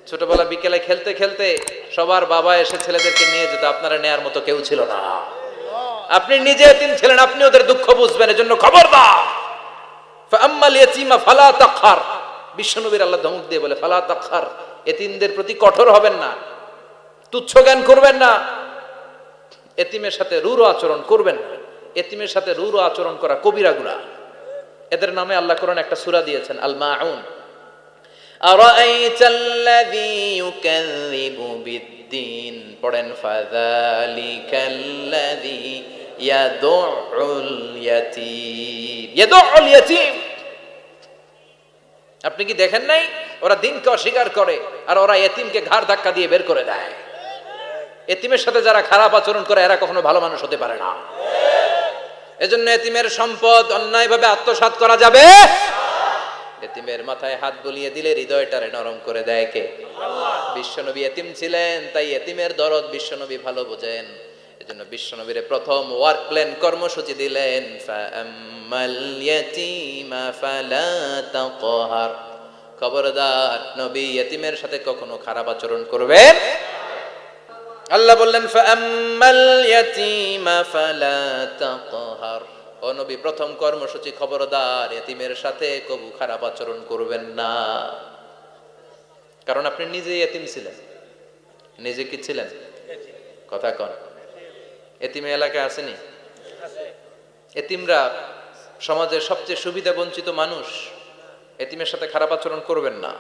ছোটবেলা বিকেলে খেলতে খেলতে সবার বাবা এসে ছেলেদেরকে নিয়ে যেত, আপনারা নেয়ার মতো কেউ ছিল না। আপনি নিজে এতিম ছিলেন, আপনি ওদের দুঃখ বুঝবেন, এজন্য খবরদার। ফাআম্মাল ইয়াতীমা ফালা তাকহার, বিশ্বনবীর আল্লাহ ধমক দিয়ে বলে ফালা তাকহার, এতিমদের প্রতি কঠোর হবেন না, তুচ্ছ জ্ঞান করবেন না, এতিমের সাথে রূঢ় আচরণ করবেন না। এতিমের সাথে রূঢ় আচরণ করা কবিরা গুনাহ। এদের নামে আল্লাহ কোরআনে একটা সূরা দিয়েছেন, আল মাউন। আরাআইতাল্লাযী ইউকাযযিবু বিদ্দীন, পড়েন ফাযালিকাল্লাযী ইয়াদুউল ইয়াতীম। ইয়াদুউল ইয়াতীম, আপনি কি দেখেন নাই ওরা দিনকে অস্বীকার করে আর ওরা এতিমকে ঘাড় ধাক্কা দিয়ে বের করে দেয়। এতিমের সাথে যারা খারাপ আচরণ করে এরা কখনো ভালো মানুষ হতে পারে না। এজন্য এতিমের সম্পদ অন্যায়ভাবে আত্মসাৎ করা যাবে। এতিমের মাথায় হাত বুলিয়ে দিলে হৃদয়টারে নরম করে দেয় কে? আল্লাহ। বিশ্বনবী এতিম ছিলেন, তাই এতিমের দরদ বিশ্বনবী ভালো বোঝেন। এজন্য বিশ্বনবীর প্রথম ওয়ার্ক প্ল্যান কর্মসূচি দিলেন, ফাআম্মাল ইয়াতীমা ফালা তাকহার। খবরদার, নবী এতিমের সাথে কখনো খারাপ আচরণ করবেন। আল্লাহ বললেন ফাআম্মাল ইয়াতীমা ফালা তাকহার। ও নবী, প্রথম কর্মসূচি খবরদার, এতিমের সাথে কবু খারাপ আচরণ করবেন না। কারণ আপনি নিজে এতিম ছিলেন। নিজে কি ছিলেন? কথা কন। এতিমে এলাকায় আসেনি? এতিমরা সমাজের সবচেয়ে সুবিধা বঞ্চিত মানুষ। এতিমের সাথে খারাপ আচরণ করবেন না।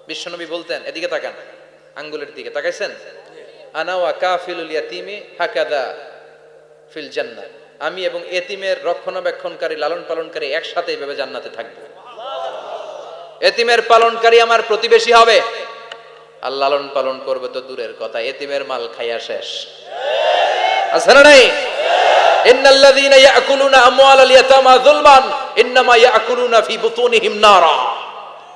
বিশ্বনবী বলতেন, এদিকে তাকান, আঙ্গুলের দিকে তাকাইছেন, আনা ওয়া কাফিলুল ইয়াতীমি হাকাদা ফিল জান্নাহ, আমি এবং এতিমের রক্ষণাবেক্ষণকারী লালন পালনকারী একসাথে এইভাবে জান্নাতে থাকবো। এতিমের পালনকারী আমার প্রতিবেশী হবে, আর লালন পালন করবে তো দূরের কথা, এতিমের মাল খাইয়া শেষ। আছে না নাই? ইন্নাল্লাযীনা ইয়াকুলুনা আমওয়ালাল ইয়াতামা যুলমান ইন্নামা ইয়াকুলুনা ফি বুতুনিহিম নারা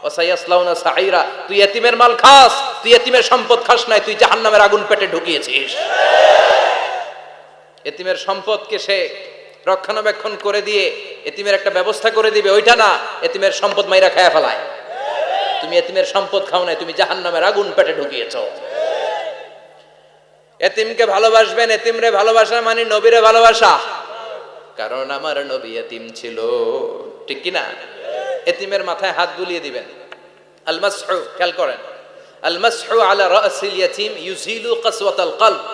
ওয়া সায়াসলাউনা সাঈরা। তুই এতিমের মাল খাস, তুই এতিমের সম্পদ খাস নাই, তুই জাহান্নামের আগুন পেটে ঢুকিয়েছিস। এতিমের সম্পদকে সে রক্ষণাবেক্ষণ করে দিয়ে এতিমের একটা ব্যবস্থা করে দিবে, ওইটা না, এতিমের সম্পদ মাইরা খায়া ফেলায়। তুমি এতিমের সম্পদ খাও নাই, তুমি জাহান্নামের আগুন পেটে ঢুকিয়েছো। এতিমকে ভালোবাসবেন। এতিমরে ভালোবাসা মানে নবীরে ভালোবাসা, কারণ আমার নবী এতিম ছিল, ঠিক কি না? এতিমের মাথায় হাত বুলিয়ে দিবেন। আল মাসহু, খেয়াল করেন, আল মাসহু আলা রাসিল ইয়াতীম ইউজিলু কাসওয়াতাল কলব।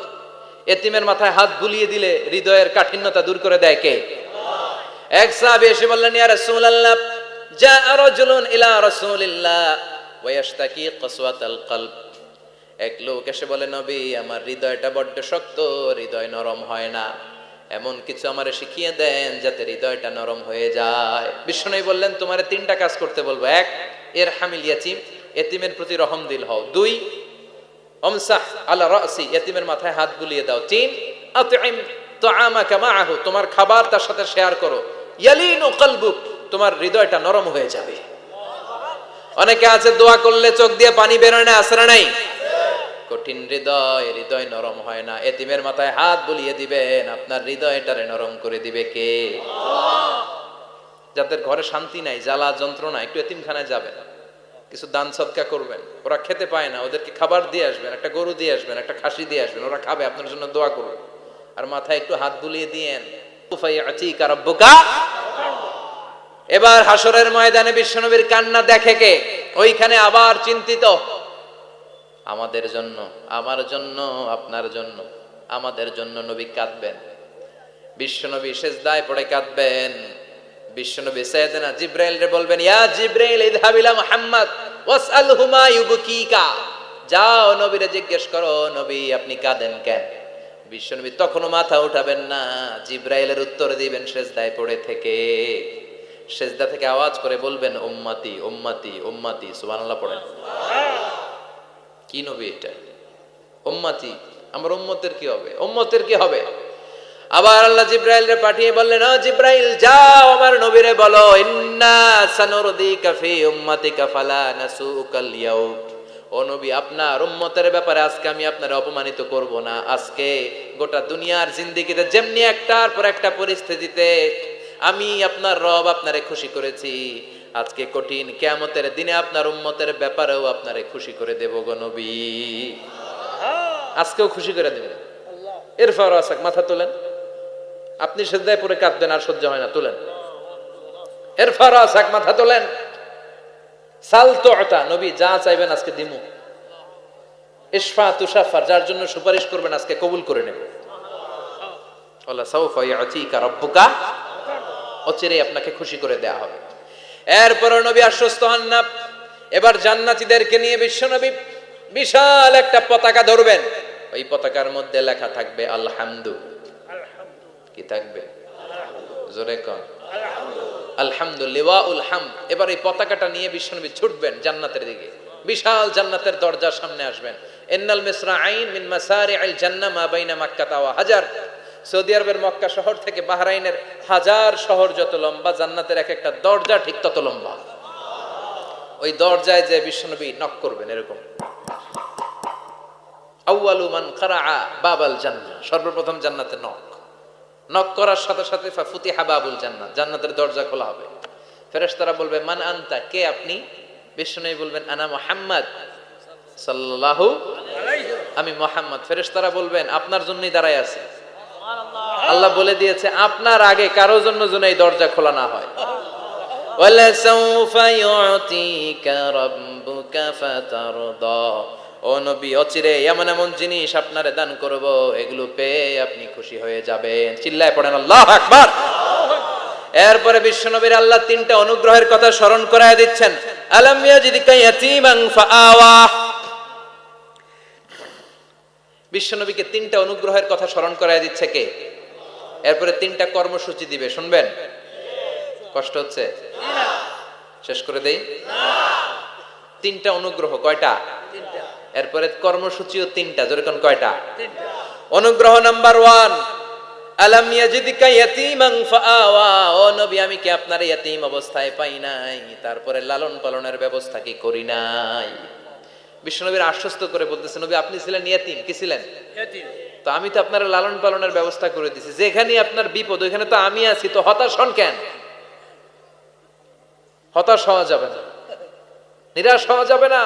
এতিমের মাথায় হাত বুলিয়ে দিলে হৃদয়ের কাঠিন্যতা দূর করে দেয় কে? আল্লাহ। এক সাহাবী এসে বললেন, ইয়া রাসূলুল্লাহ, জাআ রাজুলুন ইলা রাসূলিল্লাহ ওয়া ইয়াশতাকি কাসওয়াতাল কলব। এক লোক এসে বলে, নবী, আমার হৃদয়টা বড্ড শক্ত, হৃদয় নরম হয় না, এমন কিছু আমারে শিখিয়ে দেন যাতে হৃদয়টা নরম হয়ে যায়। বিশ্বনবী বললেন, তোমারে তিনটা কাজ করতে বলবো। এক, ইরহামিল ইয়াতীম, এতিমের প্রতি রহম দিল হও। দুই, আমসাহ আলা রাসি, এতিমের মাথায় হাত বুলিয়ে দাও। তিন, আতইম তাআমাকা মাআহু, তোমার খাবার তার সাথে শেয়ার করো। ইয়ালিনু কলবুক, তোমার হৃদয়টা নরম হয়ে যাবে। অনেকে আছে দোয়া করলে চোখ দিয়ে পানি বের হয় না, আসরা নাই? কঠিন হৃদয়, হৃদয় নরম হয় না। এতিমের মাথায় হাত বুলিয়ে দিবেন, আপনার হৃদয়টারে নরম করে দিবে কে? আল্লাহ। যাদের ঘরে শান্তি নাই, জ্বালা যন্ত্রণা, একটু এতিমখানায় যাবেন, কিছু দান সদকা করবেন। ওরা খেতে পায় না, ওদেরকে খাবার দিয়ে আসবেন, একটা গরু দিয়ে আসবেন, একটা খাসি দিয়ে আসবেন, ওরা খাবে, আপনার জন্য দোয়া করবে। আর মাথায় একটু হাত বুলিয়ে দিয়েন। তুফাইআতিকা রাব্বুকা। এবার হাসরের ময়দানে বিশ্বনবীর কান্না দেখে কে? ওইখানে আবার চিন্তিত, আমাদের জন্য, আমার জন্য, আপনার জন্য, আমাদের জন্য নবী কাঁদবেন। বিশ্বনবী সিজদায় পড়ে কাঁদবেন। বিশ্বনবী সাইয়েদনা জিবরাইলরে বলবেন, ইয়া জিবরাইল ইযহাব ইলা মুহাম্মদ ওয়াসআলহু মা ইউবকিকা। যাও নবীরে জিজ্ঞেস করো, নবী আপনি কাঁদেন কেন? বিশ্বনবী তখনও মাথা উঠাবেন না, জিবরাইলের উত্তর দিবেন সিজদায় পড়ে থেকে। সিজদা থেকে আওয়াজ করে বলবেন, উম্মতি উম্মতি উম্মতি। সুবহানাল্লাহ পড়েন। কি নবী এটা? উম্মতি, আমার উম্মতের কি হবে? উম্মতের কি হবে? আবার আল্লাহ জিবরাইলরে পাঠিয়ে বললেন, ও জিবরাইল, যাও আমার নবীরে বলো, ইন্না সানুরদিকা ফি উম্মাতিকা ফালা নাসুকাল ইয়াউম। ও নবী, আপনার উম্মতের ব্যাপারে আজকে আমি আপনারে অপমানিত করব না। আজকে গোটা দুনিয়ার জিন্দেগিতে যেমনি একটার পর একটা পরিস্থিতিতে আমি আপনার রব আপনারে খুশি করেছি, আজকে কঠিন কিয়ামতের দিনে আপনার উম্মতের ব্যাপারেও আপনারে খুশি করে দেব গো নবী। আজকেও খুশি করে দেবেন। ইরফা রাসাক, মাথা তোলেন। আপনি সিজদায় পড়ে কাঁদবেন, আর সহ্য হয় না, তোলেন। ইরফা রাসাক, মাথা তোলেন। সাল তুতা, নবী যা চাইবেন আজকে দিমু। ইশফা তুশাফার, যার জন্য সুপারিশ করবেন আজকে কবুল করে নেব। ওয়ালা সাউফা ইয়াতিকা রাব্বুকা, অচিরেই আপনাকে খুশি করে দেয়া হবে। এরপর নবী আশ্বস্ত হন না। এবার জান্নাতীদেরকে নিয়ে বিশ্বনবী বিশাল একটা পতাকা ধরবেন। ওই পতাকার মধ্যে লেখা থাকবে আলহামদু। কি থাকবে? জোরে কোন আলহামদুলিল্লাহুল হামদ। এবার এই পতাকাটা নিয়ে বিশ্বনবী ছুটবেন জান্নাতের দিকে। বিশাল জান্নাতের দরজার সামনে আসবেন। ইন্নাল মিসরাঈন মিন মাসারি'আল জান্নাহ মা বাইনা মাক্কাহ ওয়া হাজার। সৌদি আরবের মক্কা শহর থেকে বাহরাইনের হাজার শহর যত লম্বা, জান্নাতের এক একটা দরজা ঠিক তত লম্বা। ওই দরজায় যে বিশ্বনবী নক করবেন এরকম, আউয়ালু মান কারাআ বাবাল জান্নাহ, সর্বপ্রথম জান্নাতে নক করার সাথে সাথে ফাফুতিহা বাবুল জান্নাহ, জান্নাতের দরজা খোলা হবে। ফেরেশতারা বলবে মান আনতা, কে আপনি? বিশ্বনবী বলবেন আনা মুহাম্মদ সাল্লাল্লাহু আলাইহি, আমি মুহাম্মদ। ফেরেশতারা বলবেন আপনার জন্যই দাঁড়ায় আছি। আল্লাহ বলে দিয়েছে আপনার আগে কারো জন্য যেন এই দরজা খোলা না হয়। ওয়ালা সাউফা ইউতিকা রাব্বুকা ফাতারদা, ও নবী অচিরে এমন এমন জিনিস আপনারে দান করব, এগুলো পেয়ে আপনি খুশি হয়ে যাবেন। চিল্লায় পড়েন আল্লাহু আকবার। এরপরে বিশ্বনবীর আল্লাহ তিনটা অনুগ্রহের কথা স্মরণ করায় দিচ্ছেন। আলাম ইয়াজিদকা ইয়াতীমান ফাআওয়া, বিশ্বনবীকে তিনটা অনুগ্রহের কথা স্মরণ করায় দিচ্ছে কে? এরপরে তিনটা কর্মসূচি দিবে, শুনবেন? কষ্ট হচ্ছে? শেষ করে দেই। তিনটা অনুগ্রহ, কয়টা? এরপরে কর্মসূচিও তিনটা, যেরকম কয়টা? অনুগ্রহ নাম্বার 1, আলাম ইয়াজিদকা ইয়াতীমান ফাআওয়া, ও নবী আমি কি আপনার ইয়াতীম অবস্থায় পাই নাই, তারপরে লালন পালনের ব্যবস্থা কি করি নাই? বিশ্বনবীর আশ্বস্ত করে বলতেছে নবী আপনি ছিলেন ইয়াতীম, কি ছিলেন? ইয়াতীম। তো আমি তো আপনার লালন পালনের ব্যবস্থা করে দিয়েছি। যেখানে আপনার বিপদ ওইখানে তো আমি আছি, তো হতাশ হন কেন? হতাশ হওয়া যাবে না, নিরাশ হওয়া যাবে না,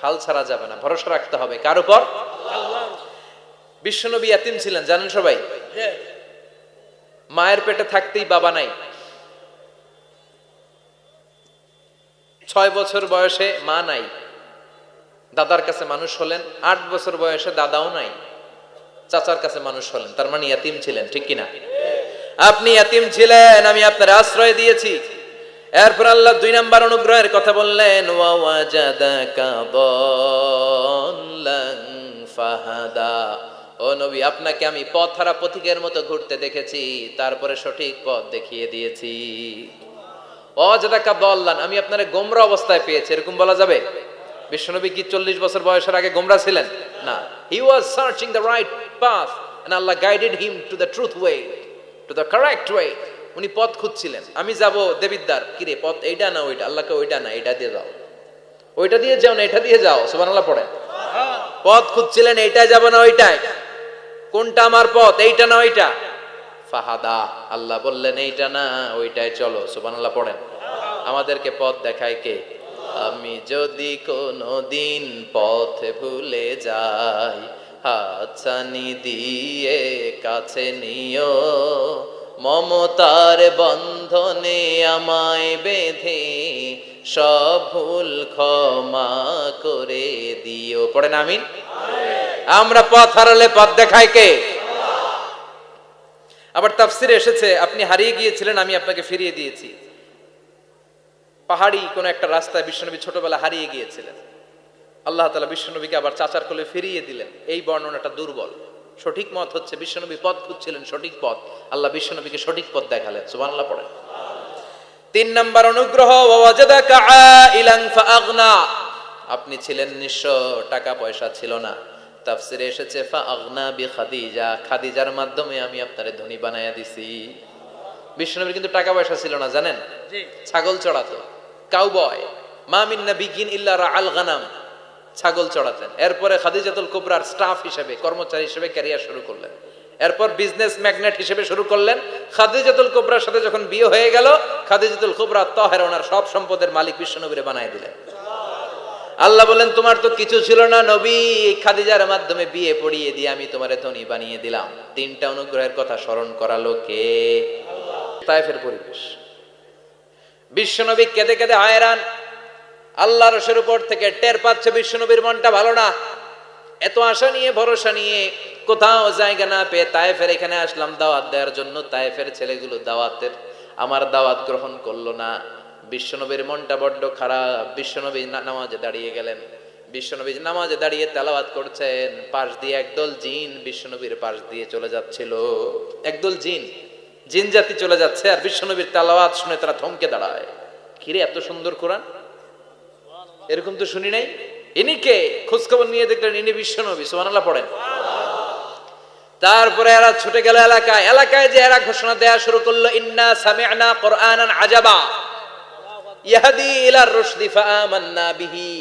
হাল ছাড়া যাবে না, ভরসা রাখতে হবে কার উপর? আল্লাহ। বিশ্বনবী ইয়াতীম ছিলেন জানেন সবাই। মায়ের পেটে থাকতেই বাবা নাই। 6 বছর বয়সে মা নাই, দাদার কাছে মানুষ হলেন। 8 বছর বয়সে দাদাও নাই, চাচার কাছে মানুষ হলেন। তার মানে ইয়াতীম ছিলেন, ঠিক কিনা? আপনি ইয়াতীম ছিলেন, আমি আপনার আশ্রয় দিয়েছি। এরপর আল্লাহ 2 নাম্বার অনুগ্রহের কথা বললেন, ওয়া ওয়াজাদাকা দাল্লান ফাহাদা, ও নবী আপনাকে আমি পথহারা পথিকের মতো ঘুরতে দেখেছি, তারপরে সঠিক পথ দেখিয়ে দিয়েছি। ওয়াজাদাকা দাল্লান, আমি আপনারে গোমরা অবস্থায় পেয়েছি, এরকম বলা যাবে? বিশ্বনবী কি 40 বছর বয়সের আগে গোমরা ছিলেন? না, he was searching the right path and Allah guided him to the truth way, to the correct way. উনি পথ খুঁজছিলেন। আমি যাব দেবিদ্দার, কি রে পথ এইটা না ওইটা? আল্লাহকে ওইটা না এটা দিয়ে যাও, ওইটা দিয়ে যাও না এটা দিয়ে যাও। সুবহানাল্লাহ পড়েন। পথ খুঁজছিলেন, এইটা যাব না ওইটাই, কোনটা আমার পথ, এইটা না ওইটা? ফাহাদা, আল্লাহ বললেন এইটা না ওইটাই চলো। সুবহানাল্লাহ পড়েন। আমাদেরকে পথ দেখায় কে? আমি যদি কোনদিন পথ ভুলে যাই, হাতছানি দিয়ে কাছে নিও, মমতার বন্ধনে আমায় বেঁধে সব ভুল ক্ষমা করে দিও। পড়েন আমিন। আমরা পথ হারালে পথ দেখায় কে? আবার তাফসিরে এসেছে আপনি হারিয়ে গিয়েছিলেন, আমি আপনাকে ফিরিয়ে দিয়েছি। পাহাড়ি কোন একটা রাস্তায় বিশ্বনবী ছোটবেলা হারিয়ে গিয়েছিলেন, আল্লাহ তাআলা বিশ্বনবীকে আবার চাচার কোলে ফিরিয়ে দিলেন। এই বর্ণনাটা দুর্বল। সঠিক মত হচ্ছে বিশ্বনবী পথ খুঁজছিলেন, সঠিক পথ, আল্লাহ বিশ্বনবীকে সঠিক পথ দেখালেন। সুবহানাল্লাহ পড়েন। 3 নাম্বার অনুগ্রহ, ওয়াজাদাকা আইলান ফাআগনা, আপনি ছিলেন নিঃস্ব, টাকা পয়সা ছিল না। তাফসিরে এসেছে ফাআগনা বিখাদিজা, খাদিজার মাধ্যমে আমি আপনারে ধনী বানায়া দিছি। বিশ্বনবীর কিন্তু টাকা পয়সা ছিল না জানেন, ছাগল চড়াতো, কাউবয়। মা মিন নাবিয়্যিন ইল্লা রাআল গানাম, ছাগল চড়াতেন। এরপরে খাদিজাতুল কুবরার স্টাফ হিসেবে, কর্মচারী হিসেবে ক্যারিয়ার শুরু করলেন। এরপর বিজনেস ম্যাগনেট হিসেবে শুরু করলেন। খাদিজাতুল কুবরার সাথে যখন বিয়ে হয়ে গেল, খাদিজাতুল কুবরা তাহেরা ওনার সব সম্পদের মালিক বিশ্বনবীরে বানায় দিলেন। আল্লাহ বলেন, তোমার তো কিছু ছিল না নবী, খাদিজার মাধ্যমে বিয়ে পড়িয়ে দিয়ে আমি তোমারে ধনী বানিয়ে দিলাম। তিনটা অনুগ্রহের কথা স্মরণ করালো কে? তায়েফের পরিবেশ। বিশ্বনবী কেঁদে কেঁদে হায়রান। আল্লাহর রসের উপর থেকে টের পাচ্ছে বিশ্বনবীর মনটা ভালো না। এত আশা নিয়ে ভরসা নিয়ে কোথাও জায়গা না পেয়ে তায়েফের এখানে আসলাম দাওয়াত দেওয়ার জন্য। তায়েফের ছেলেগুলো আমার দাওয়াত গ্রহণ করলো না। বিশ্বনবীর মনটা বড্ড খারাপ। বিশ্বনবী নামাজে দাঁড়িয়ে গেলেন। বিশ্বনবী নামাজে দাঁড়িয়ে তেলাওয়াত করছেন, পাশ দিয়ে একদল জিন বিশ্বনবীর পাশ দিয়ে চলে যাচ্ছিল। একদল জিন জাতি চলে যাচ্ছে, আর বিশ্বনবীর তেলাওয়াত শুনে তারা থমকে দাঁড়ায়। কিরে, এত সুন্দর কোরআন, এরকম তো শুনি নাই। ইনি কে? খোঁজখবর নিয়ে দেখলেন ইনি বিশ্বনবী। সুবহানাল্লাহ পড়েন। তারপরে এরা ছুটে গেল এলাকায় যে এরা ঘোষণা দেয়া শুরু করলো, ইন্না সামি'না কুরআনান আজাবা ইয়াহদি ইলার রুশদি ফাআমান্না বিহি।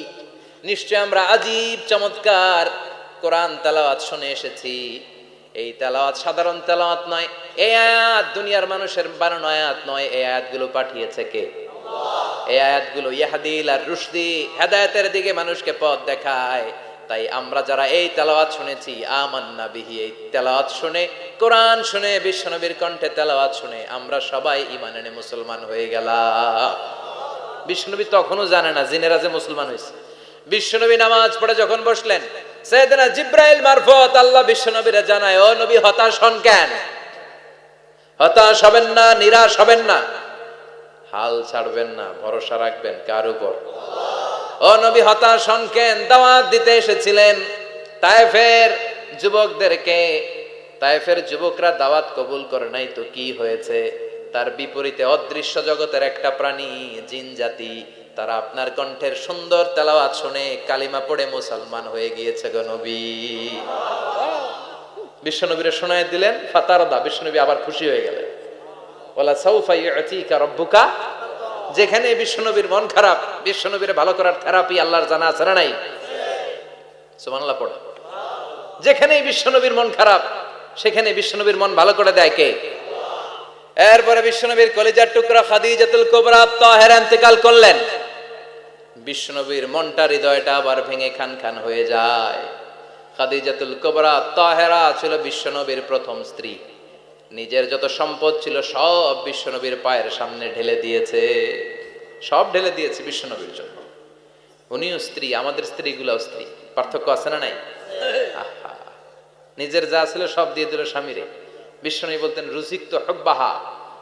নিশ্চয় আমরা আজীব চমৎকার কোরআন তেলাওয়াত শুনে এসেছি। এই তেলাওয়াত সাধারণ তেলাওয়াত নয়, এই আয়াত দুনিয়ার মানুষের বানানো আয়াত নয়। এই আয়াতগুলো পাঠিয়েছে কে? এই আয়াতগুলো ইয়াহদি ইলার রুশদি, হেদায়েতের দিকে মানুষকে পথ দেখায়। তাই আমরা যারা এই তেলাওয়াত শুনেছি, আমান্না বিহি, এই তেলাওয়াত শুনে, কোরআন শুনে, বিশ্বনবীর কণ্ঠে তেলাওয়াত শুনে আমরা সবাই ঈমান এনে মুসলমান হয়ে গেলাম। বিশ্বনবী তখনও জানে না জিনেরা যে মুসলমান হয়েছে। বিশ্বনবী নামাজ পড়ে যখন বসলেন, সাইয়েদনা জিব্রাইল মারফত আল্লাহ বিশ্বনবীরে জানায়, ও নবী হতাশ হন কেন? হতাশ হবেন না, নিরাশ হবেন না, হাল ছাড়বেন না, ভরসা রাখবেন কার উপর? ও নবী হতাশ হন কেন? দাওয়াত দিতে এসেছিলেন তায়েফের যুবকদেরকে। তায়েফের যুবকরা দাওয়াত কবুল করে নাই তো কি হয়েছে? তার বিপরীতে অদৃশ্য জগতের একটা প্রাণী, জিন জাতি, তারা আপনার কণ্ঠের সুন্দর তেলাওয়াত শুনে কালিমা পড়ে মুসলমান হয়ে গিয়েছে গো নবী। বিশ্বনবীরে শোনায় দিলেন, ফাতারদা, বিশ্বনবী আবার খুশি হয়ে গেলেন। ওয়ালা সাউফা ইউতিকা রাব্বুকা। যেখানে বিশ্বনবীর মন খারাপ, বিশ্বনবীরে ভালো করার থেরাপি আল্লাহর জানা আছে না নাই? সুবহানাল্লাহ পড়ো। যেখানেই বিশ্বনবীর মন খারাপ, সেখানে বিশ্বনবীর মন ভালো করে দেয় কে? এরপরে বিশ্বনবীর কলিজার টুকরা খাদিজাতুল কুবরা তাহেরা ইন্তেকাল করলেন। বিশ্বনবীর মনটা, হৃদয়টা আবার ভেঙে খান খান হয়ে যায়। খাদিজাতুল কুবরা তাহেরা ছিল বিশ্বনবীর প্রথম স্ত্রী। নিজের যত সম্পদ ছিল সব বিশ্বনবীর পায়ের সামনে ঢেলে দিয়েছে। সব ঢেলে দিয়েছে বিশ্বনবীর জন্য। উনিও স্ত্রী, আমাদের স্ত্রীগুলাও স্ত্রী। পার্থক্য আছে না নাই? আহা, নিজের যা ছিল সব দিয়ে দিল স্বামীরে। বিশ্বনবী বলতেন, রুজিকতু হুব্বাহা।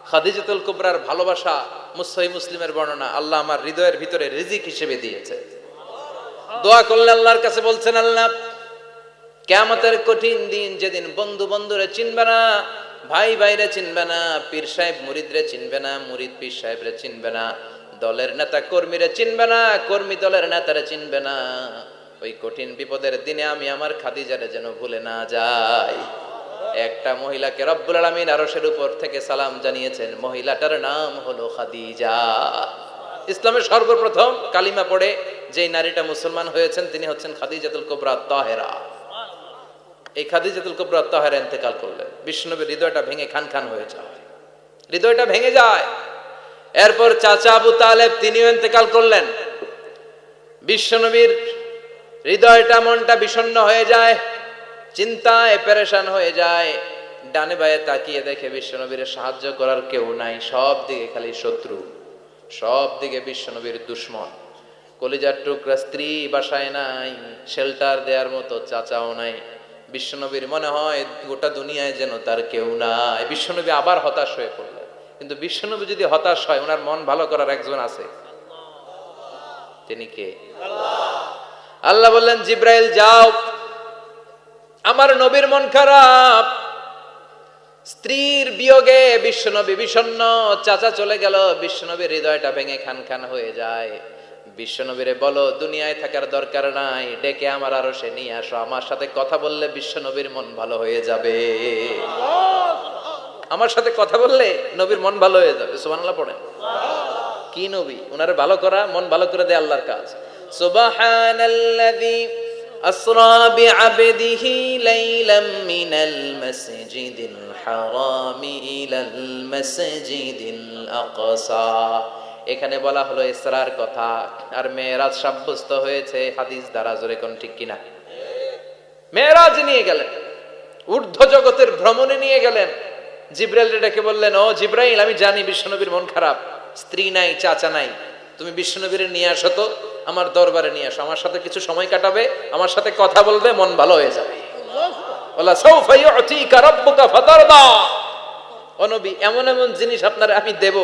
খাদিজাতুল কুবরার ভালোবাসা সহিহ মুসলিমের বর্ণনা, আল্লাহ আমার হৃদয়ের ভিতরে রিজিক হিসেবে দিয়েছে। দোয়া করলে আল্লাহর কাছে বলছেন, আল্লাহ কিয়ামতের কঠিন দিন, যেদিন বন্ধু বন্ধুরে চিনবে না, ভাই ভাইরে চিনবে না, পীর সাহেব মুরিদরে চিনবে না, মুরিদ পীর সাহেবরে চিনবে না, দলের নেতা কর্মীরে চিনবে না, কর্মী দলের নেতারে চিনবে না, ওই কঠিন বিপদের দিনে আমি আমার খাদিজারে যেন ভুলে না যাই। একটা মহিলাকে রব্বুল আলামিন আরশের উপর থেকে সালাম জানিয়েছেন, মহিলাটার নাম হলো খাদিজা। ইসলামের সর্বপ্রথম কালিমা পড়ে যেই নারীটা মুসলমান হয়েছেন তিনি হচ্ছেন খাদিজাতুল কুবরা তাহেরা। এই খাদিজাতুল কুবরা তাহেরা ইন্তেকাল করলেন। বিশ্বনবীর হৃদয়টা ভেঙে খান খান হয়ে যায়, হৃদয়টা ভেঙে যায়। এরপর চাচা আবু তালেব তিনিও ইন্তেকাল করলেন। বিশ্বনবীর হৃদয়টা, মনটা বিষণ্ণ হয়ে যায়, চিন্তায় পেরেশান হয়ে যায়। ডানে বায়ে তাকিয়ে দেখে বিশ্বনবীর সাহায্য করার কেউ নাই, সব দিকে খালি শত্রু, সব দিকে বিশ্বনবীর দুশ্মন। কলিজার টুকরা স্ত্রী বাসায় নাই, শেল্টার দেওয়ার মতো চাচাও নাই। বিশ্বনবীর মনে হয় গোটা দুনিয়ায় যেন তার কেউ নাই। বিশ্বনবী আবার হতাশ হয়ে পড়লেন। কিন্তু বিশ্বনবী যদি হতাশ হয়, ওনার মন ভালো করার একজন আছে। তিনি কে? আল্লাহ বললেন, জিব্রাইল যাও, আমার নবীর মন খারাপ, স্ত্রীর বিয়োগে বিশ্বনবী বিষণ্ণ, চাচা চলে গেল, বিশ্বনবীর হৃদয়টা ভেঙে খান খান হয়ে যায়। বিশ্বনবীরে বলো দুনিয়ায় থাকার দরকার নাই, ডেকে আমার আরশে নিয়ে আসো, আমার সাথে কথা বললে বিশ্বনবীর মন ভালো হয়ে যাবে। আমার সাথে কথা বললে নবীর মন ভালো হয়ে যাবে। সুবহানাল্লাহ পড়েন। কি নবী, ওনারে ভালো করা, মন ভালো করে দেয় আল্লাহর কাজ। সুবহানাল্লাযী আসরা বিআবদিহি লাইলাম মিনাল মাসজিদিল হারামি ইলাল মাসজিদিল আকসা। এখানে বলা হলো ইসরার কথা, আর মেরাজ সাব্যস্ত হয়েছে হাদিস দ্বারা। জোরে কোন ঠিক কিনা? মেরাজ নিয়ে গেলেন, ঊর্ধ্ব জগতের ভ্রমণে নিয়ে গেলেন। জিব্রাইল ডেকে বললেন, ও জিব্রাইল, আমি জানি বিশ্বনবীর মন খারাপ, স্ত্রী নাই, চাচা নাই, তুমি বিশ্বনবীর নিয়ে আসো তো, আমার দরবারে নিয়ে আসো, আমার সাথে কিছু সময় কাটাবে, আমার সাথে কথা বলবে, মন ভালো হয়ে যাবে। ওয়ালা সাউফা ইউতিকা রাব্বুকা ফাতারদা। ও নবী, এমন এমন জিনিস আপনার আমি দেব,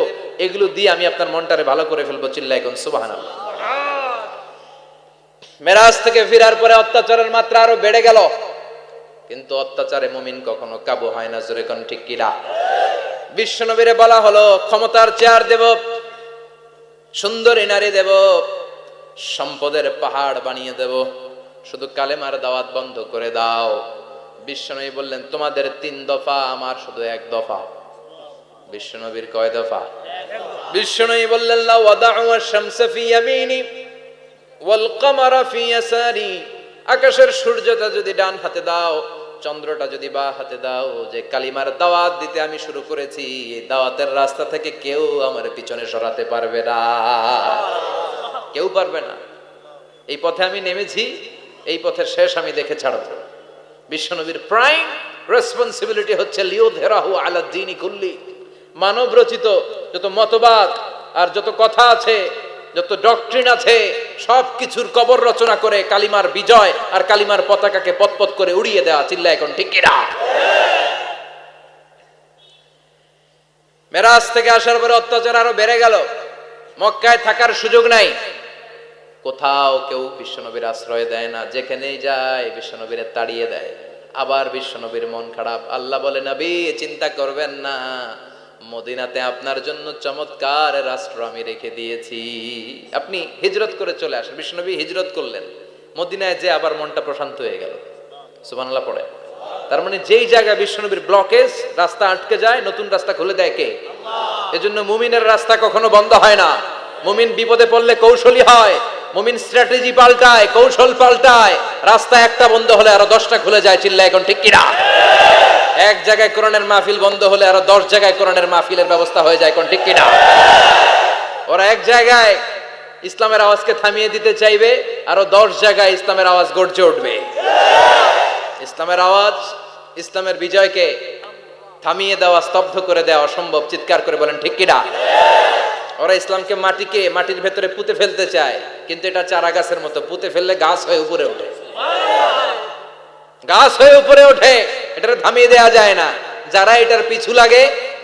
এগুলো দিয়ে আমি আপনার মনটারে ভালো করে ফেলবো। চিল্লায় কোন সুবহানাল্লাহ। মেরাজ থেকে ফেরার পরে অত্যাচারের মাত্রা আরো বেড়ে গেল, কিন্তু অত্যাচারে মুমিন কখনো কাবু হয় না। জোরে কোন ঠিক কিনা? বিশ্বনবীরে বলা হলো, ক্ষমতার চেয়ার দেব, সুন্দরী নারী দেব, সম্পদের পাহাড় বানিয়ে দেব, শুধু কালেমার দাওয়াত বন্ধ করে দাও। বিশ্বনবী বললেন, তোমাদের 3 দফা, আমার শুধু 1 দফা। বিশ্বনবীর কয় দফা? বিশ্বনবী বললেন, লা ওয়াদাউ আশ-শামসা ফি ইয়ামিনি ওয়াল কামারা ফি ইয়াসারি। আকাশের সূর্যটা যদি ডান হাতে দাও, চন্দ্রটা যদি বাঁ হাতে দাও, যে কালিমার দাওয়াত দিতে আমি শুরু করেছি, এই দাওয়াতের রাস্তা থেকে কেউ আমার পিছনে সরাতে পারবে না, কেউ পারবে না। এই পথে আমি নেমেছি, এই পথের শেষ আমি দেখে ছাড়ব। বিশ্বনবীর প্রাইম রেসপন্সিবিলিটি হচ্ছে লিউযহিরাহু আলা দ্বীনি কুল্লি। মানব রচিত যত মতবাদ আর যত কথা আছে, যত ডক্ট্রিন আছে, সবকিছুর কবর রচনা করে কালিমার বিজয় আর কালিমার পতাকাকে পতপত করে উড়িয়ে দেওয়া। চিল্লা এখন ঠিক কিনা? মেরাজ থেকে আসার পরে অত্যাচার আরো বেড়ে গেল। মক্কায় থাকার সুযোগ নাই, কোথাও কেউ বিশ্বনবীর আশ্রয় দেয় না, যেখানেই যায় বিশ্বনবীরে তাড়িয়ে দেয়। আবার বিশ্বনবীর মন খারাপ। আল্লাহ বলে, নবী চিন্তা করবেন না, মদিনাতে আপনার জন্য চমৎকার রাষ্ট্র আমি রেখে দিয়েছি, আপনি হিজরত করে চলে আসেন। বিশ্বনবী হিজরত করলেন, মদিনায় যে আবার মনটা প্রশান্ত হয়ে গেল। সুবহানাল্লাহ পড়ে। তার মানে যেই জায়গায় বিশ্বনবীর ব্লকেজ, রাস্তা আটকে যায়, নতুন রাস্তা খুলে দেয় কে? আল্লাহ। এজন্য মুমিনের রাস্তা কখনো বন্ধ হয় না। মুমিন বিপদে পড়লে কৌশলী হয়, মুমিন স্ট্র্যাটেজি পাল্টায়, কৌশল পাল্টায়। রাস্তা একটা বন্ধ হলে আরো 10টা খুলে যায়। চিল্লা এখন ঠিক কিনা? এক জায়গায় কোরআনের মাহফিল বন্ধ হলে আরো 10 জায়গায় কোরআনের মাহফিলের ব্যবস্থা হয়ে যায়। কোন ঠিক কিনা? ওরা এক জায়গায় ইসলামের আওয়াজকে থামিয়ে দিতে চাইবে, আরো 10 জায়গায় ইসলামের আওয়াজ গর্জে উঠবে। ইসলামের আওয়াজ, ইসলামের বিজয়কে থামিয়ে দেওয়া, স্তব্ধ করে দেওয়া অসম্ভব। চিৎকার করে বলেন ঠিক কিনা? ওরা ইসলামকে মাটির ভেতরে পুঁতে ফেলতে চায়, কিন্তু এটা চারা গাছের মতো, পুঁতে ফেললে গাছ হয়ে উপরে ওঠে, গাছ হয়ে উপরে ওঠে, এটা থামিয়ে দেওয়া যায় না। যারা এটার পিছু লাগে,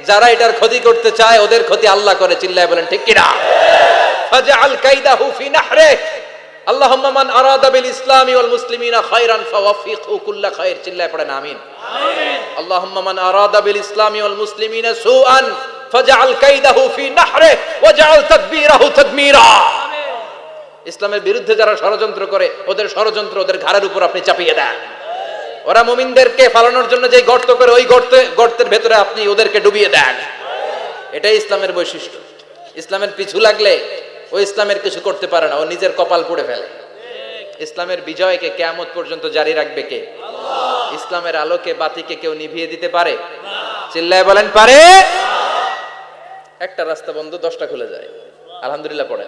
যারা এটার ক্ষতি করতে চায়, ওদের ক্ষতি আল্লাহ করে। চিল্লায় বলেন ঠিক কিনা? ফাজআল কাইদাহু ফি নাহরিহ। আল্লাহুম্মা মান আরাদা বিল ইসলামি ওয়াল মুসলিমিনা খায়রান ফাওয়াফিকহু কুল্লা খায়র। চিল্লায় পড়েন আমিন। আমিন। আল্লাহুম্মা মান আরাদা বিল ইসলামি ওয়াল মুসলিমিনা সুআন ফাজআল কাইদাহু ফি নাহরিহ ওয়াজআল তাদবীরাহু তাদমীরা। ইসলামের বিরুদ্ধে যারা ষড়যন্ত্র করে, ওদের ষড়যন্ত্র ওদের ঘাড়ের উপর আপনি চাপিয়ে দেন। ওরা মুমিনদেরকে ফালানোর জন্য যে গর্ত করে, ওই গর্তের ভেতরে আপনি ওদেরকে ডুবিয়ে দেন। এটাই ইসলামের বৈশিষ্ট্য। ইসলামের পিছু লাগলে ও ইসলামের কিছু করতে পারে না, ও নিজের কপাল পুড়ে ফেলে। ইসলামের বিজয়কে কিয়ামত পর্যন্ত জারি রাখবে কে? আল্লাহ। ইসলামের আলোকে বাতিকে কেউ নিভিয়ে দিতে পারে? চিল্লায় বলেন পারে? একটা রাস্তা বন্ধ, 10টা খুলে যায়। আলহামদুলিল্লাহ পড়ে।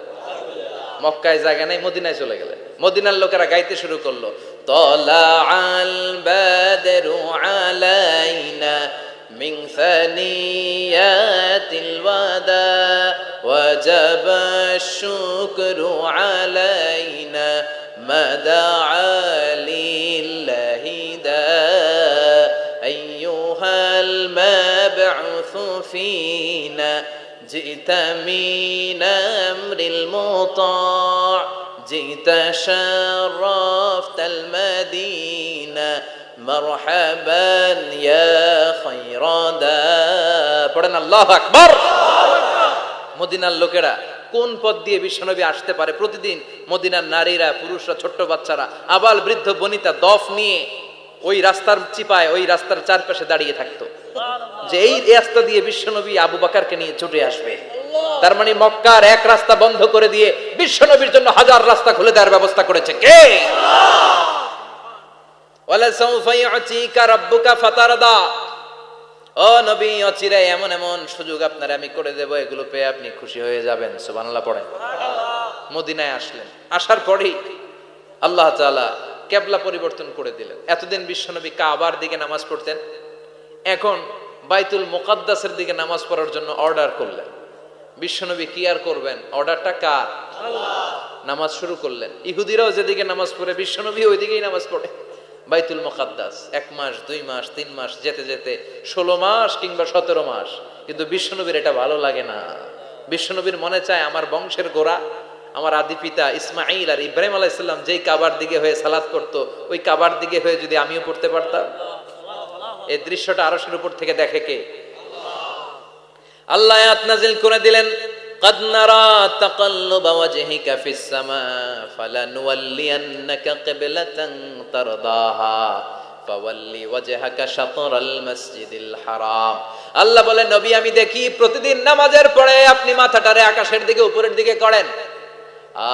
মক্কায় জায়গা নাই, মদিনায় চলে গেলেন। মদিনার লোকেরা গাইতে শুরু করলো, তলাআল বাদরু আলাইনা মিন সানিয়াতিল ওয়াদা ওয়াজাবা শুকরু আলাইনা মাদাআ লিল্লাহি দা আইয়ুহাল মাবউসু ফিনা جئت من أمر المطاع جئت شرفت المدينة مرحبا يا خير دا পড়েন আল্লাহু আকবার। মদিনার লোকেরা কোন পথ দিয়ে বিশ্বনবী আসতে পারে? প্রতিদিন মদিনার নারীরা, পুরুষরা, ছোট্ট বাচ্চারা, আবাল বৃদ্ধ বনিতা দফ নিয়ে ওই রাস্তার চিপায়, ওই রাস্তার চারপাশে দাঁড়িয়ে থাকতো, যে এই রাস্তা দিয়ে বিশ্বনবী আবু বকরকে নিয়ে ছুটে আসবে। তার মানে মক্কার এক রাস্তা বন্ধ করে দিয়ে বিশ্বনবীর জন্য হাজার রাস্তা খুলে দেওয়ার ব্যবস্থা করেছে কে? ওয়ালা সাউফা ইউতিকা রাব্বুকা ফাতারদা, ও নবী অচিরে এমন এমন সুযোগ আপনার আমি করে দেব, এগুলো পেয়ে আপনি খুশি হয়ে যাবেন। সুবহানাল্লাহ পড়েন। মদিনায় আসলেন, আসার পরেই আল্লাহ তাআলা কিবলা পরিবর্তন করে দিলেন। এতদিন বিশ্বনবী কাবার দিকে নামাজ পড়তেন, এখন বাইতুল মুকাদ্দাসের দিকে নামাজ পড়ার জন্য অর্ডার করলেন। বিশ্বনবী কি আর করবেন, অর্ডারটা কার? আল্লাহ। নামাজ শুরু করলেন। ইহুদিরাও যেদিকে নামাজ পড়ে বিশ্বনবী ওইদিকেই নামাজ পড়ে। বাইতুল মুকাদ্দাস 1 মাস 2 মাস 3 মাস যেতে যেতে 16 মাস কিংবা 17 মাস, কিন্তু বিশ্বনবীর এটা ভালো লাগে না। বিশ্বনবীর মনে চায় আমার বংশের গোড়া, আমার আদি পিতা ইসমাঈল আর ইব্রাহিম আলাইহিস সালাম যেই কাবার দিকে হয়ে সালাত করতো, ওই কাবার দিকে হয়ে যদি আমিও পড়তে পারতাম। এই দৃশ্যটা আরশের উপর থেকে দেখে কে? আল্লাহ আয়াত নাযিল করে দিলেন, قد نرى تقلب وجهك في السماء فلنولينك قبلة ترضاها فولي وجهك شطر المسجد الحرام। আল্লাহ বলেন, নবী আমি দেখি প্রতিদিন নামাজের পরে আপনি মাথাটারে আকাশের দিকে উপরের দিকে করেন,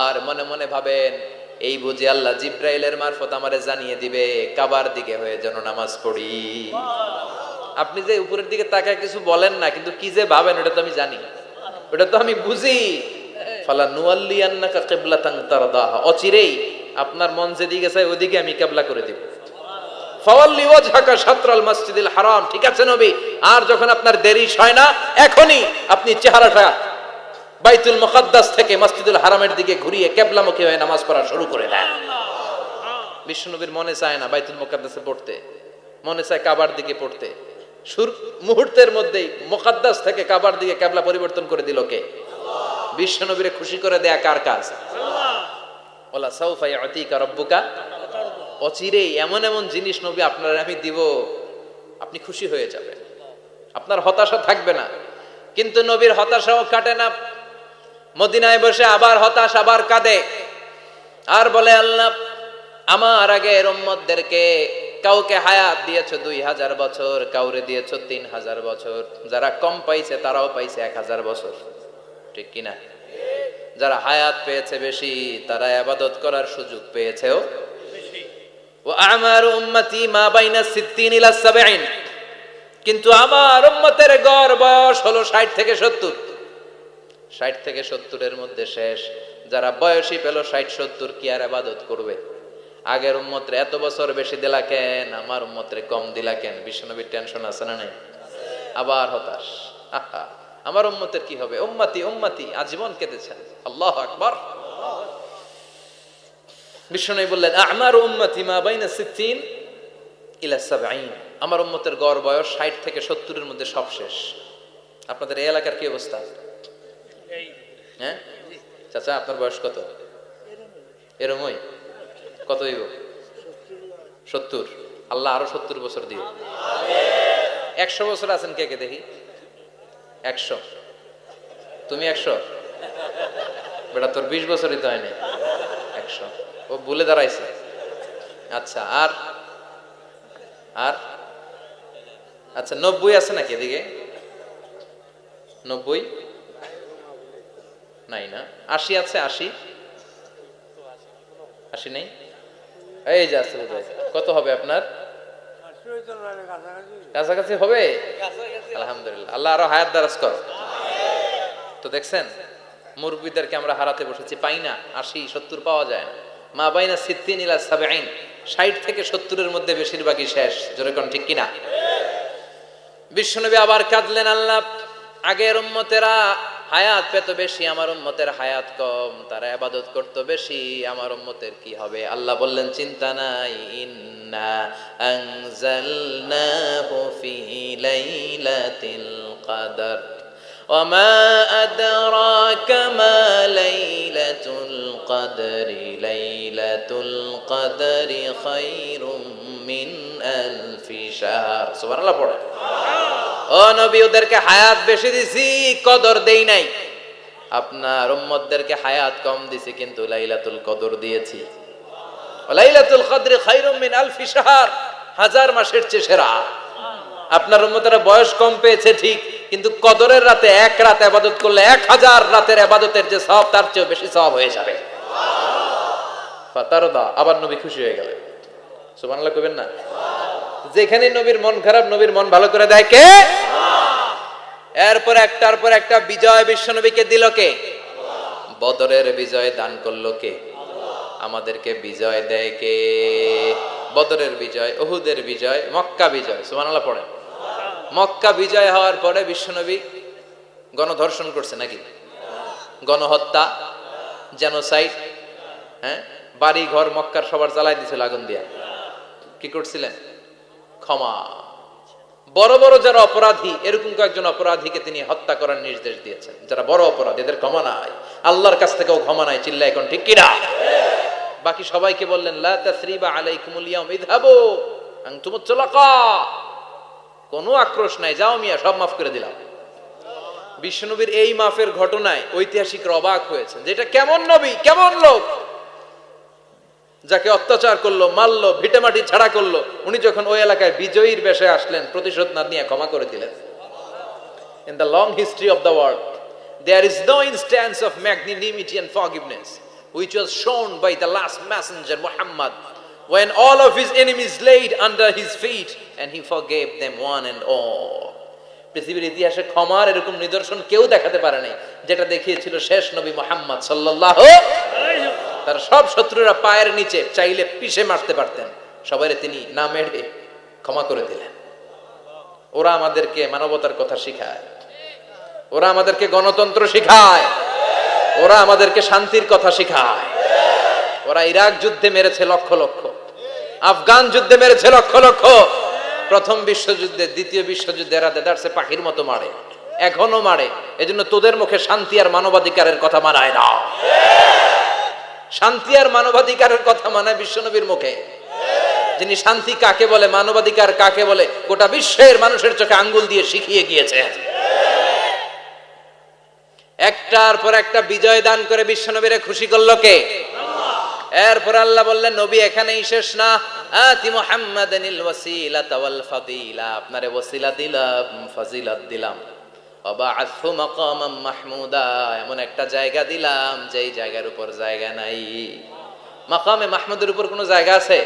আর মনে মনে ভাবেন এই বুঝি আল্লাহ জিব্রাইলের মারফত আমারে জানিয়ে দিবে কাবার দিকে হয়ে যেন নামাজ পড়ি। আপনি যে উপরের দিকে তাকায় কিছু বলেন না, কিন্তু কি যে ভাবেন ওটা তো আমি জানি, ওটা তো আমি বুঝি। ফালা নুয়াল্লিয়ান্নাকা কিবলাতান তারদাহা, অচিরেই আপনার মন যেদিকে চায় ওইদিকে আমি কিবলা করে দিব। ফাওয়াল্লি ওয়াজহাকা শাতরাল মসজিদিল হারাম, ঠিক আছে নবী, আর যখন আপনার দেরি হয় না এখনই আপনি চেহারাটা বাইতুল মুকাদ্দাস থেকে মসজিদুল হারামের দিকে ঘুরিয়ে কিবলামুখী হয়ে নামাজ পড়া শুরু করে দেন। বিশ্বনবীর মনে চায় না বাইতুল মুকাদ্দাসে পড়তে, মনে চায় কাবার দিকে পড়তে। মুহূর্তের মধ্যেই মুকাদ্দাস থেকে কাবার দিকে কিবলা পরিবর্তন করে দিল কে? আল্লাহ। বিশ্বনবীরে খুশি করে দেয়া কার কাজ? আল্লাহ। ওয়ালা সাউফা ইউতিকা রাব্বুকা, অচিরেই এমন এমন জিনিস নবী আপনার আমি দিব, আপনি খুশি হয়ে যাবেন, আপনার হতাশা থাকবে না। কিন্তু নবীর হতাশাও কাটে না, মদিনায় বসে আবার হতাশ, আবার কাঁদে, আর বলে আল্লাহ আমার আগের উম্মতদেরকে কাউকে হায়াত দিয়েছো 2000 বছর, কাউরে দিয়েছো 3000 বছর, যারা কম পাইছে তারাও পাইছে 1000 বছর, ঠিক কিনা? যারা হায়াত পেয়েছে বেশি তারা ইবাদত করার সুযোগ পেয়েছেও বেশি। ওয়া আমারু উম্মতি মা বাইনা 60 ইলা 70, কিন্তু আমার উম্মতের গড় বয়স হলো 60 থেকে 70। 60 থেকে 70 এর মধ্যে শেষ। যারা বয়সী পেল 60-70 কি আর ইবাদত করবে? আগের উম্মতরে এত বছর বেশি দিলা কেন, আমার উম্মতরে কম দিলা কেন? বিশ্বনবীর টেনশন আছে না নাই? আবার হতাশ, আমার উম্মতের কি হবে? উম্মতি উম্মতি আজীবন কেঁদেছেন। আল্লাহু আকবার। বিশ্বনবী বললেন আমার উম্মতি মা বাইনা 60 ইলা 70, আমার উম্মতের গড় বয়স 60 থেকে 70 এর মধ্যে সব শেষ। আপনাদের এই এলাকার কি অবস্থা? হ্যাঁ চাচা, আপনার বয়স কত? এরমই কত হইব? 70। আল্লাহ আরো 70 বছর দিও। 100 বছর আছেন কে কে দেখি? 100। তুমি 100? বেটা তোর 20 বছরই তো হয়নি। 100 ও ভুলে দাঁড়াইছে। আচ্ছা, আর আর আচ্ছা 90 আছে নাকি এদিকে? 90 নাই না? 80 আছে? 80 নেই? এই যে আছে। কত হবে আপনার? কাছাকাছি হবে? আলহামদুলিল্লাহ, আল্লাহ আরো হায়াত দারাজ কর। তো দেখছেন মুরব্বীদেরকে আমরা হারাতে বসেছি, পাই না। 80-70 পাওয়া যায় না। মা বাইনা 60 ইলা 70, 60 থেকে 70 এর মধ্যে বেশিরভাগই শেষ। জোরে কোন ঠিক কিনা? বিশ্বনবী আবার কাঁদলেন, আল্লাহ আগের উম্মতেরা হায়াত পেত বেশি, আমার উম্মতের হায়াত কম, তারা ইবাদত করত বেশি, আমার উম্মতের কি হবে? আল্লাহ বললেন চিন্তা নাই, ইন্না আনজালনাহু ফি লাইলাতিল কদর ওয়া মা আদরাকা মা লাইলাতুল কদরি লাইলাতুল কদরি খায়রুম মিন আলফি শাহর। সুবহানাল্লাহ পড়ে। ও নবী, ওদেরকে হায়াত বেশি দিছি, কদর দেই নাই। আপনার উম্মতদেরকে হায়াত কম দিছি, কিন্তু লাইলাতুল কদর দিয়েছি। লাইলাতুল কদরি খায়রুম মিন আলফি শাহর, 1000 মাসের চেয়ে সেরা। আপনার উম্মতেরা বয়স কম পেয়েছে ঠিক, কিন্তু কদরের রাতে এক রাত ইবাদত করলে 1000 রাতের ইবাদতের যে সওয়াব তার চেয়ে বেশি সওয়াব হয়ে যাবে। ফাতারদা, আবার নবী খুশি হয়ে গেলেন। সুবহানাল্লাহ কইবেন না? যেখানে নবীর মন খারাপ, নবীর মন ভালো করে দেয় কে? এরপর একটার পর একটা বিজয় বিশ্বনবীকে দিল কে? বদরের বিজয় দান করলো কে? আমাদেরকে বিজয় দেয় কে? বদরের বিজয়, উহুদের বিজয়, মক্কা বিজয়। সুবহানাল্লাহ পড়েন। মক্কা বিজয় হওয়ার পরে বিশ্বনবী গণধর্ষণ করছে নাকি? গণহত্যা, জেনোসাইড, হ্যাঁ, বাড়ি ঘর মক্কার সবার জ্বালাই দিছিল আগুন দিয়া। কি করছিলেন? ক্ষমা। বড় বড় যারা অপরাধী, এরকম কয়েকজন অপরাধীকে তিনি হত্যা করার নির্দেশ দিয়েছেন। যারা বড় অপরাধী, এদের ক্ষমা নাই, আল্লাহর কাছ থেকেও ক্ষমা নাই। চিল্লা এখন ঠিক কিনা? বাকি সবাইকে বললেন লা তাসরিবা আলাইকুমুল ইয়াউম ইযহাবু আনতুমুত তুলাকা, কোনো আক্রোশ নাই, যাও মিয়া, সব মাফ করে দিলাম। বিশ্বনবীর এই মাফের ঘটনায় ঐতিহাসিকরা অবাক হয়েছেন, যেটা কেমন নবী, কেমন লোক, যাকে অত্যাচার করলো, মারলো, ভিটেমাটি ছাড়া করলো, উনি যখন ওই এলাকায় বিজয়ীর বেশে আসলেন, প্রতিশোধ না নিয়ে ক্ষমা করে দিলেন। In the long history of the world, there is no instance of magnanimity and forgiveness which was shown by the last messenger Muhammad, when all of his enemies laid under his feet and he forgave them one and all. পৃথিবীর ইতিহাসে ক্ষমার এরকম নিদর্শন কেউ দেখাতে পারে নাই, যেটা দেখিয়েছিল শেষ নবী মুহাম্মদ সাল্লাল্লাহু আলাইহি ওয়াসাল্লাম। তার সব শত্রুরা পায়ের নিচে চাইলে পিষে মারতে পারতেন, সবাইরে তিনি না মেরে ক্ষমা করে দিলেন। ওরা আমাদেরকে মানবতার কথা শিখায়, ওরা আমাদেরকে গণতন্ত্র শিখায়, ওরা আমাদেরকে শান্তির কথা শিখায়। ওরা ইরাক যুদ্ধে মেরেছে লক্ষ লক্ষ, আফগান যুদ্ধে মেরেছে লক্ষ লক্ষ, প্রথম বিশ্বযুদ্ধে, দ্বিতীয় বিশ্বযুদ্ধে এরা দেদারসে পাখির মতো মারে, এখনো মারে। এজন্য তোদের মুখে শান্তি আর মানবাধিকারের কথা মানায় না। শান্তি আর মানবাধিকারের কথা মানায় বিশ্বনবীর মুখে, যিনি শান্তি কাকে বলে, মানবাধিকার কাকে বলে, গোটা বিশ্বের মানুষের চোখে আঙ্গুল দিয়ে শিখিয়ে গিয়েছেন। একটার পর একটা বিজয় দান করে বিশ্বনবীরে খুশি করলো কে? এরপর আল্লাহ বললেন, নবী এখানেই শেষ না, আতি মুহাম্মাদানিল ওয়াসিলাতা ওয়াল ফাদিলা, আপনারে ওয়াসিলা দিলাম, ফাজিলত দিলাম, ওয়াবা'আথহু মাকামান মাহমুদা, এমন একটা জায়গা দিলাম যেই জায়গার উপর জায়গা নাই। মাকামে মাহমুদের উপর কোনো জায়গা আছে?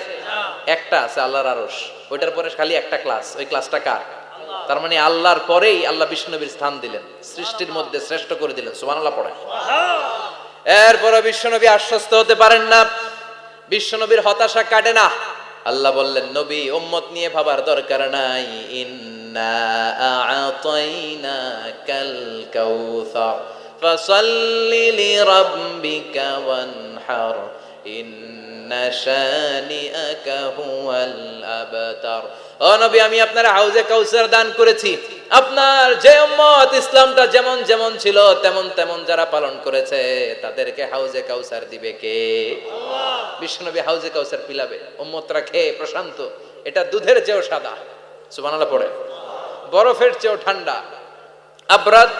একটা আছে, আল্লাহর আরশ। ওইটার পরে খালি একটা ক্লাস, ওই ক্লাসটা কার? তার মানে আল্লাহর পরেই আল্লাহ বিশ্বনবীর স্থান দিলেন, সৃষ্টির মধ্যে শ্রেষ্ঠ করে দিলেন। সুবহানাল্লাহ পড়ে। এরপরে বিশ্বনবী আশ্বস্ত হতে পারেন না, বিশ্বনবীর হতাশা কাটে না। আল্লাহ বললেন, নবী উম্মত নিয়ে ভাবার দরকার নাই, ইন্না আ'তাইনাকাল কাউসার ফাসাল্লি লিরাব্বিকা ওয়ানহার ইন্না শানিআকা হুয়াল আবতার। ও নবী, আমি আপনার হাউজে কাউসার দান করেছি। আপনার যে উম্মত ইসলামটা যেমন যেমন ছিল তেমন তেমন যারা পালন করেছে, তাদেরকে হাউজে কাউসার দিবে কে? আল্লাহ। বিশ্বনবী হাউজে কাউসার পিলাবে, উম্মতরা খেয়ে প্রশান্ত। এটা দুধের চেয়েও সাদা, সুবহানাল্লাহ পড়ে, বরফের চেয়েও ঠান্ডা, আবরাদ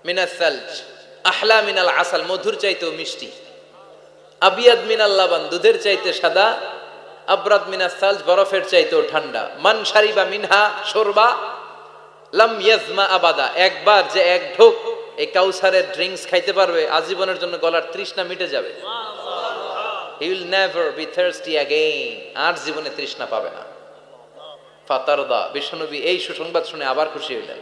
মিনাস সালজ আহলা মিনাল আসাল, মধুর চাইতেও মিষ্টি, আবিয়াদ মিনাল লাবান, দুধের চাইতে সাদা, আবরাদ মিনাস সালজ, বরফের চাইতেও ঠান্ডা। মান শারিবা মিনহা শরবা লাম ইয়াজমা আবাদা, একবার যে এক ঢোক এই কাউসারের ড্রিঙ্কস খাইতে পারবে, আজীবনের জন্য গলার তৃষ্ণা মিটে যাবে। He will never be thirsty again, আর জীবনে তৃষ্ণা পাবে না। ফাতারদা, বিশ্বনবী এই সুসংবাদ শুনে আবার খুশি হইলেন।